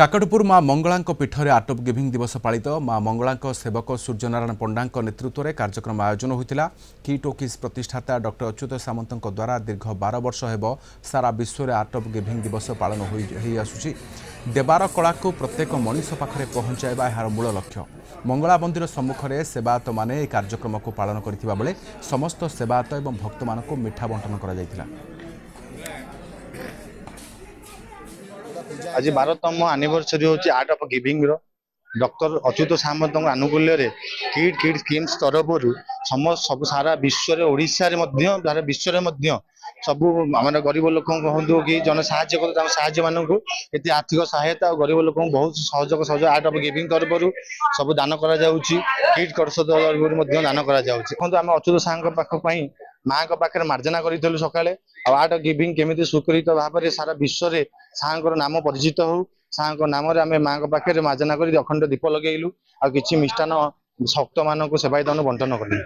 काकटपुर मां Mangla पीठरे art of giving दिवस पालित मां मंगला सेवक सूर्यनारायण पंडा नेतृत्व में कार्यक्रम आयोजन होता। किट ओ किस प्रतिष्ठाता डॉक्टर अच्युत सामंत द्वारा दीर्घ 12 वर्ष हेब सारा विश्व में आर्ट ऑफ गिविंग दिवस पालन हो देवार कला को प्रत्येक मनीष पाखे पहुंचाइबा यार मूल लक्ष्य। मंगला मंदिर सम्मुख में सेवायत माने कार्यक्रम को पालन करथिबा बेले समस्त सेवायत एवं भक्त मानक मिठा बंटन करा जायतिला। आज 12तम एनिवर्सरी होची आर्ट ऑफ गिविंग रो डॉक्टर अच्युत सामंत आनुकूल्य रे किड स्कीम्स तरफ सब सारा विश्व रे ओडिशा रे मध्य सारा विश्व रे मध्य सब आम गरीब लोक कहतु कि जन साहाय्य मानक ये आर्थिक सहायता और गरीब लोक बहुत सहयोग आर्ट ऑफ गिविंग तरफ सब दान करा जाउची। किट कर्षद तरफ दान करा जाउची। देखो आम अच्युत साहब पाखपाई माँ पाखे मार्जना करूँ सकाଳେ आर्ट ऑफ गिविंग केमी स्वीकृत भाव में सारा विश्व में साहर नाम परिचित हो साहर नाम आम माँ पाखे मार्जना कर अखंड दीप लगेलु आ कि मिष्टान भक्त मान सेवायतन बंटन कलु।